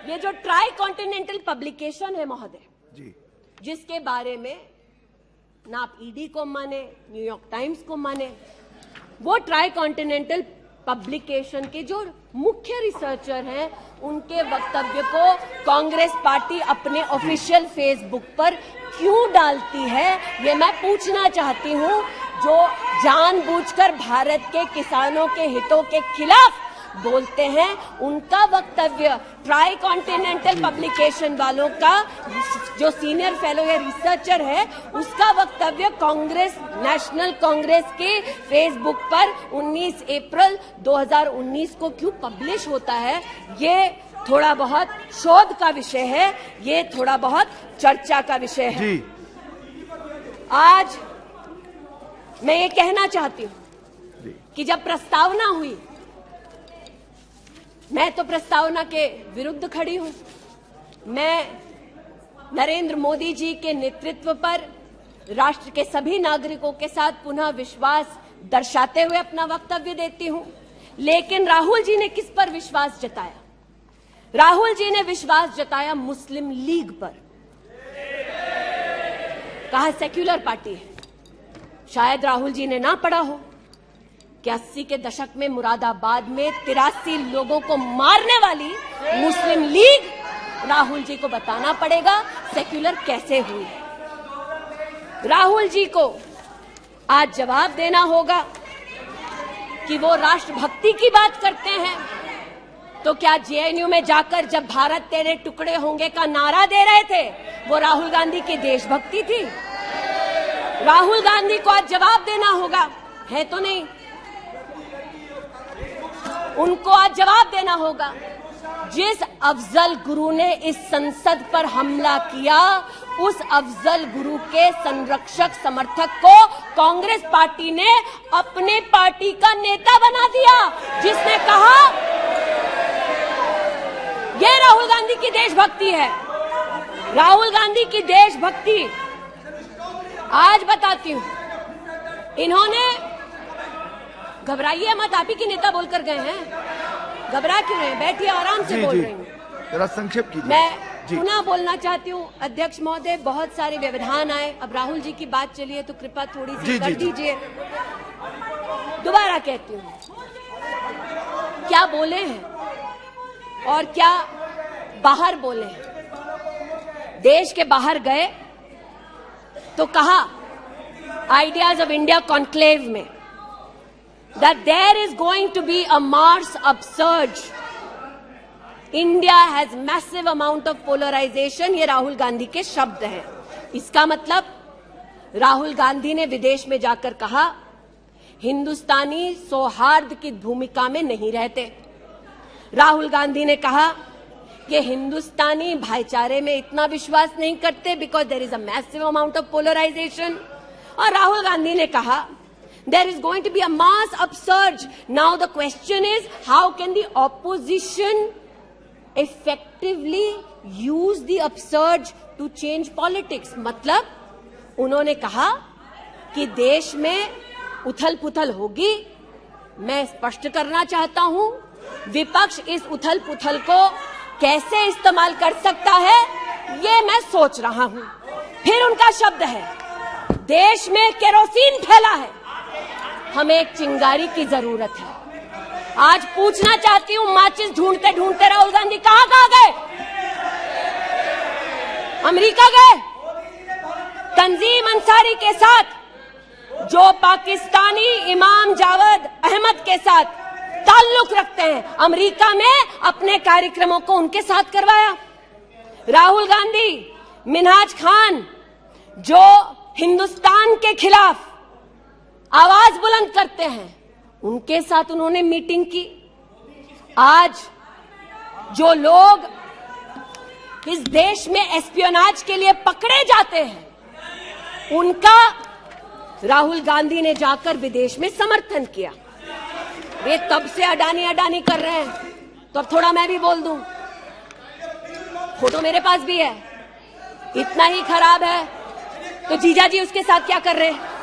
ये जो ट्राई कॉन्टिनेंटल पब्लिकेशन है महोदय, जिसके बारे में ना आप ईडी को माने, न्यूयॉर्क टाइम्स को माने, वो ट्राई कॉन्टिनेंटल पब्लिकेशन के जो मुख्य रिसर्चर हैं उनके वक्तव्य को कांग्रेस पार्टी अपने ऑफिशियल फेसबुक पर क्यों डालती है, ये मैं पूछना चाहती हूं। जो जानबूझकर भारत के किसानों के हितों के खिलाफ बोलते हैं, उनका वक्तव्य ट्राई कॉन्टिनेंटल पब्लिकेशन वालों का जो सीनियर फेलो या रिसर्चर है, उसका वक्तव्य कांग्रेस, नेशनल कांग्रेस के फेसबुक पर 19 अप्रैल 2019 को क्यों पब्लिश होता है, ये थोड़ा बहुत शोध का विषय है, ये थोड़ा बहुत चर्चा का विषय है। आज मैं ये कहना चाहती हूं कि जब प्रस्तावना हुई, मैं तो प्रस्तावना के विरुद्ध खड़ी हूं। मैं नरेंद्र मोदी जी के नेतृत्व पर राष्ट्र के सभी नागरिकों के साथ पुनः विश्वास दर्शाते हुए अपना वक्तव्य देती हूं। लेकिन राहुल जी ने किस पर विश्वास जताया? राहुल जी ने विश्वास जताया मुस्लिम लीग पर। कहा सेक्युलर पार्टी है। शायद राहुल जी ने ना पढ़ा हो कि 80 के दशक में मुरादाबाद में 83 लोगों को मारने वाली मुस्लिम लीग, राहुल जी को बताना पड़ेगा सेक्युलर कैसे हुई। राहुल जी को आज जवाब देना होगा कि वो राष्ट्रभक्ति की बात करते हैं तो क्या जेएनयू में जाकर जब भारत तेरे टुकड़े होंगे का नारा दे रहे थे वो राहुल गांधी की देशभक्ति थी? राहुल गांधी को आज जवाब देना होगा, है तो नहीं? उनको आज जवाब देना होगा। जिस अफजल गुरु ने इस संसद पर हमला किया, उस अफजल गुरु के संरक्षक समर्थक को कांग्रेस पार्टी ने अपने पार्टी का नेता बना दिया, जिसने कहा यह राहुल गांधी की देशभक्ति है। राहुल गांधी की देशभक्ति आज बताती हूं। इन्होंने, घबराइए मत, आप ही के नेता बोलकर गए हैं, घबरा क्यों रहे हैं? बैठिए, आराम से बोल रही हूँ। जरा संक्षेप कीजिए। मैं पुनः बोलना चाहती हूँ अध्यक्ष महोदय, बहुत सारे व्यवधान आए। अब राहुल जी की बात चली है तो कृपया थोड़ी सी कर दीजिए। दोबारा कहती हूँ, क्या बोले हैं और क्या बाहर बोले हैं। देश के बाहर गए तो कहा आइडियाज ऑफ इंडिया कॉन्क्लेव में that there is going to be a Mars upsurge. India has massive amount of polarization. ये राहुल गांधी के शब्द हैं। इसका मतलब राहुल गांधी ने विदेश में जाकर कहा हिंदुस्तानी सौहार्द की भूमिका में नहीं रहते। राहुल गांधी ने कहा कि हिंदुस्तानी भाईचारे में इतना विश्वास नहीं करते because there is a massive amount of polarisation. और राहुल गांधी ने कहा there is going to be a mass upsurge. Now the question is, how can the opposition effectively use the upsurge to change politics? मतलब उन्होंने कहा कि देश में उथल-पुथल होगी। मैं स्पष्ट करना चाहता हूं, विपक्ष इस उथल-पुथल को कैसे इस्तेमाल कर सकता है, ये मैं सोच रहा हूं। फिर उनका शब्द है, देश में केरोसिन फैला है, हमें एक चिंगारी की जरूरत है। आज पूछना चाहती हूं, माचिस ढूंढते ढूंढते राहुल गांधी कहां गए? अमेरिका गए? तंजीम अंसारी के साथ, जो पाकिस्तानी इमाम जावेद अहमद के साथ ताल्लुक रखते हैं, अमेरिका में अपने कार्यक्रमों को उनके साथ करवाया। राहुल गांधी मिन्हाज खान, जो हिंदुस्तान के खिलाफ आवाज बुलंद करते हैं, उनके साथ उन्होंने मीटिंग की। आज जो लोग इस देश में एस्पियोनाज के लिए पकड़े जाते हैं, उनका राहुल गांधी ने जाकर विदेश में समर्थन किया। वे तब से अडानी अडानी कर रहे हैं, तो अब थोड़ा मैं भी बोल दूं। फोटो मेरे पास भी है। इतना ही खराब है तो जीजा जी उसके साथ क्या कर रहे हैं?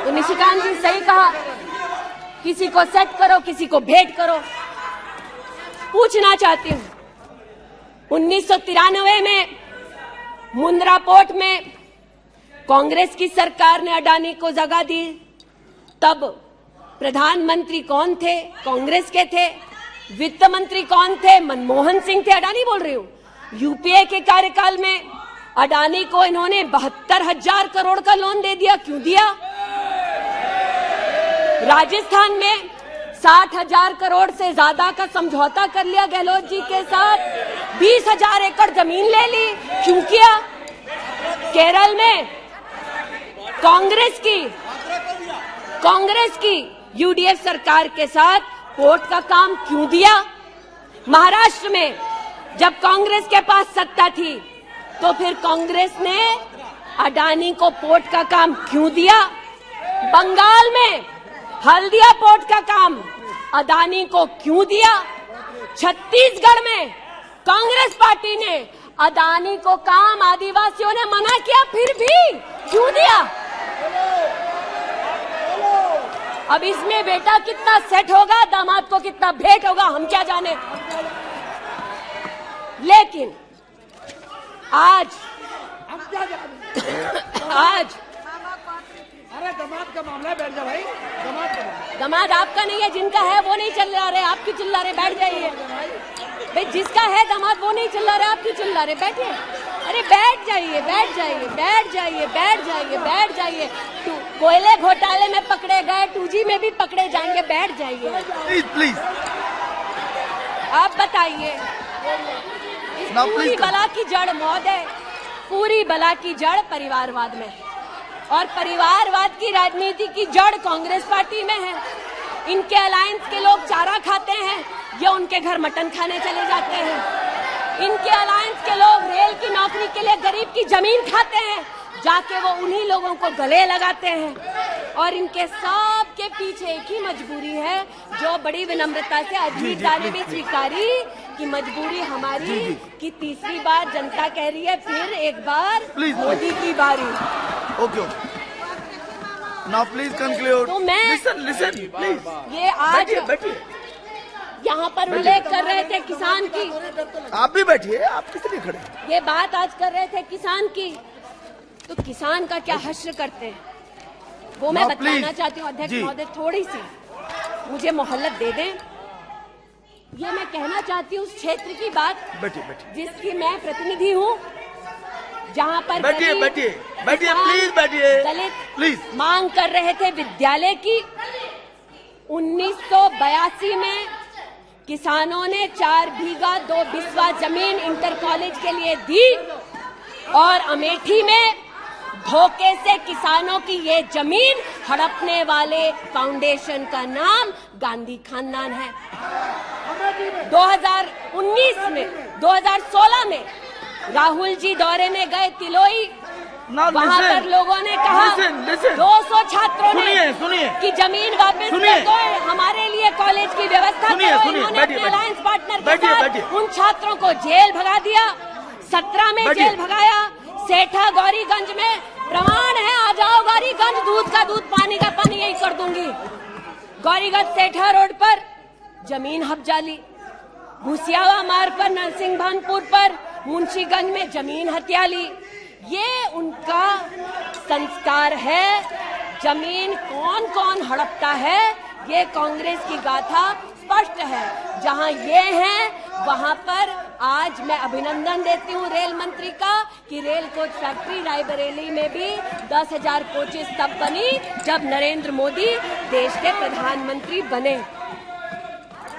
तो निशिकांत जी सही कहा, किसी को सेट करो, किसी को भेंट करो। पूछना चाहती हूं, 1993 में मुंद्रा पोर्ट में कांग्रेस की सरकार ने अडानी को जगह दी। तब प्रधानमंत्री कौन थे? कांग्रेस के थे। वित्त मंत्री कौन थे? मनमोहन सिंह थे। अडानी बोल रही हूं। यूपीए के कार्यकाल में अडानी को इन्होंने 72,000 करोड़ का लोन दे दिया। क्यों दिया? राजस्थान में 60,000 करोड़ से ज्यादा का समझौता कर लिया गहलोत जी के साथ। 20,000 एकड़ जमीन ले ली। क्यों किया? केरल में कांग्रेस की यूडीएफ सरकार के साथ पोर्ट का काम क्यों दिया? महाराष्ट्र में जब कांग्रेस के पास सत्ता थी तो फिर कांग्रेस ने अडानी को पोर्ट का काम क्यों दिया? बंगाल में हल्दिया पोर्ट का काम अडानी को क्यों दिया? छत्तीसगढ़ में कांग्रेस पार्टी ने अदानी को काम आदिवासियों ने मना किया, फिर भी क्यों दिया? अब इसमें बेटा कितना सेट होगा, दामाद को कितना भेंट होगा, हम क्या जाने। लेकिन आज अरे दामाद का मामला है, बैठ जा भाई। दामाद आपका नहीं है, जिनका है वो नहीं चिल्ला रहे, आप क्यों चिल्ला रहे? बैठ जाइए भाई, जिसका है दामाद वो नहीं चिल्ला रहे, आप क्यों चिल्ला रहे? बैठिए, अरे बैठ जाइए, बैठ जाइए, बैठ जाइए, बैठ जाइए, बैठ जाइए। कोयले घोटाले में पकड़े गए, 2G में भी पकड़े जाएंगे, बैठ जाइए प्लीज। आप बताइए, इस पूरी बला की जड़ महोदय, पूरी बला की जड़ परिवारवाद में, और परिवारवाद की राजनीति की जड़ कांग्रेस पार्टी में है। इनके अलायंस के लोग चारा खाते हैं या उनके घर मटन खाने चले जाते हैं। इनके अलायंस के लोग रेल की नौकरी के लिए गरीब की जमीन खाते हैं, जाके वो उन्हीं लोगों को गले लगाते हैं। और इनके सब के पीछे एक ही मजबूरी है, जो बड़ी विनम्रता से अजीत ने भी स्वीकारी कि मजबूरी हमारी कि तीसरी बार जनता कह रही है, फिर एक बार मोदी की बारी। Okay, now please conclude. तो मैं लिसन प्लीज, ये आज बैठिए। यहाँ पर उल्लेख कर रहे थे किसान की, आप भी बैठिए, आप किस लिए खड़े? ये बात आज कर रहे थे किसान की, तो किसान का क्या हश्र करते हैं वो मैं बताना चाहती हूँ। अध्यक्ष महोदय, थोड़ी सी मुझे मोहल्लत दे दें। ये मैं कहना चाहती हूँ उस क्षेत्र की बात, जिसकी मैं प्रतिनिधि हूँ, जहाँ पर बैठिए प्लीज, बैठिए दलित प्लीज मांग कर रहे थे विद्यालय की। 1982 में किसानों ने 4 बीघा 2 बिस्वा जमीन इंटर कॉलेज के लिए दी, और अमेठी में धोखे से किसानों की ये जमीन हड़पने वाले फाउंडेशन का नाम गांधी खानदान है। 2016 में राहुल जी दौरे में गए तिलोई, वहाँ पर लोगों ने कहा 200 छात्रों ने कि जमीन वापस कर दो, हमारे लिए कॉलेज की व्यवस्था करो। इन्होंने अपने अलायंस पार्टनर के साथ उन छात्रों को जेल भगा दिया, 17 में जेल भगाया। सेठा गौरीगंज में प्रमाण है, आ जाओ गौरीगंज, दूध का दूध पानी का पानी यही कर दूंगी। गौरीगंज सेठा रोड पर जमीन हब्जाली, भूसियावा मार्ग पर नरसिंह भानपुर पर मुंशीगंज में जमीन हथियाली। ये उनका संस्कार है। जमीन कौन कौन हड़पता है, ये कांग्रेस की गाथा स्पष्ट है। जहां ये हैं वहां पर आज मैं अभिनंदन देती हूं रेल मंत्री का कि रेल कोच फैक्ट्री रायबरेली में भी 10,000 कोचेस तब बनी जब नरेंद्र मोदी देश के प्रधानमंत्री बने।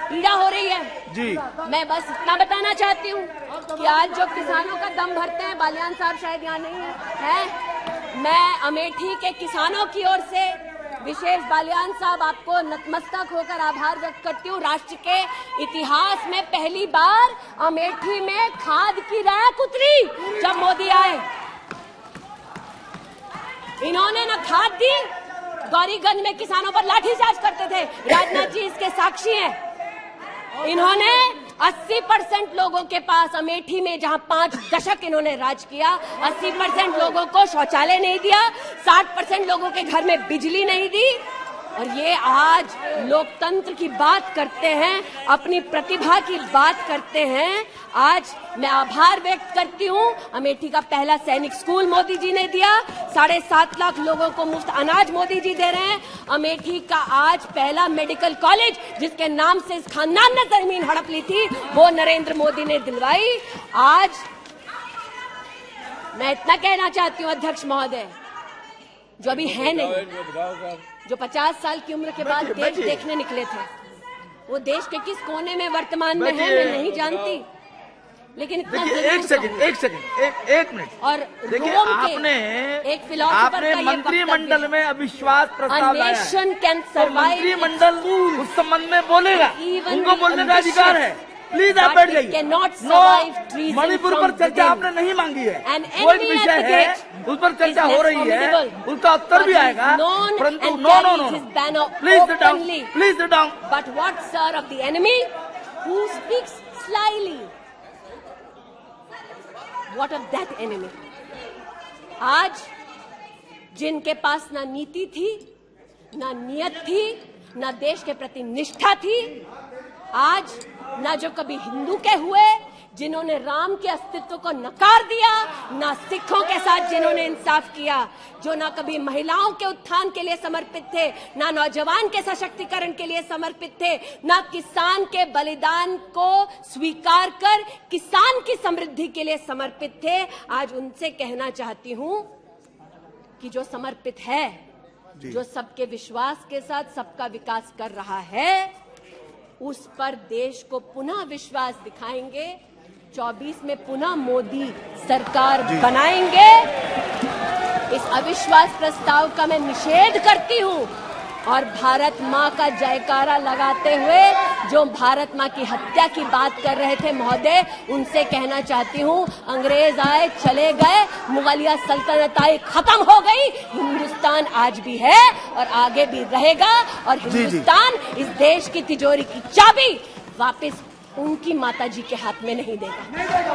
पीड़ा हो रही है जी। मैं बस इतना बताना चाहती हूँ कि आज जो किसानों का दम भरते हैं, बालियान साहब शायद यहाँ नहीं है, मैं अमेठी के किसानों की ओर से विशेष बालियान साहब आपको नतमस्तक होकर आभार व्यक्त करती हूँ। राष्ट्र के इतिहास में पहली बार अमेठी में खाद की रैक उतरी जब मोदी आए। इन्होंने न खाद दी, गौरीगंज में किसानों पर लाठीचार्ज करते थे, राजनाथ जी इसके साक्षी हैं। इन्होंने 80% लोगों के पास अमेठी में, जहां 5 दशक इन्होंने राज किया, 80% लोगों को शौचालय नहीं दिया, 60% लोगों के घर में बिजली नहीं दी। और ये आज लोकतंत्र की बात करते हैं, अपनी प्रतिभा की बात करते हैं। आज मैं आभार व्यक्त करती हूँ, अमेठी का पहला सैनिक स्कूल मोदी जी ने दिया, 7.5 लाख लोगों को मुफ्त अनाज मोदी जी दे रहे हैं। अमेठी का आज पहला मेडिकल कॉलेज, जिसके नाम से इस खानदान ने जमीन हड़प ली थी, वो नरेंद्र मोदी ने दिलवाई। आज मैं इतना कहना चाहती हूँ अध्यक्ष महोदय, जो अभी है नहीं, जो 50 साल की उम्र के बाद देश देखने निकले थे, वो देश के किस कोने में वर्तमान में है मैं नहीं जानती, लेकिन इतना एक मिनट। और देखिए, आपने मंत्रिमंडल में अविश्वास प्रस्ताव लाया है, मंत्रिमंडल उस संबंध में बोलेगा, उनको बोलने का अधिकार है। प्लीज आप बैठ जाइए। मणिपुर पर चर्चा आपने नहीं मांगी है, वो एक विषय है, उस पर चर्चा हो रही है, उसका उत्तर भी आएगा, परंतु no, please sit down, please sit down. But what sir of the enemy who speaks slyly. What of that enemy? आज जिनके पास ना नीति थी, ना नियत थी, ना देश के प्रति निष्ठा थी, आज ना जो कभी हिंदू के हुए, जिन्होंने राम के अस्तित्व को नकार दिया, ना सिखों के साथ जिन्होंने इंसाफ किया, जो ना कभी महिलाओं के उत्थान के लिए समर्पित थे, ना नौजवान के सशक्तिकरण के लिए समर्पित थे, ना किसान के बलिदान को स्वीकार कर किसान की समृद्धि के लिए समर्पित थे। आज उनसे कहना चाहती हूं कि जो समर्पित है, जो सबके विश्वास के साथ सबका विकास कर रहा है, उस पर देश को पुनः विश्वास दिखाएंगे। 24 में पुनः मोदी सरकार बनाएंगे। इस अविश्वास प्रस्ताव का मैं निषेध करती हूं और भारत मां का जयकारा लगाते हुए जो भारत मां की हत्या की बात कर रहे थे महोदय, उनसे कहना चाहती हूं, अंग्रेज आए चले गए, मुगलिया सल्तनत आई खत्म हो गई, हिंदुस्तान आज भी है और आगे भी रहेगा। और हिंदुस्तान इस देश की तिजोरी की चाबी वापस उनकी माताजी के हाथ में नहीं देगा।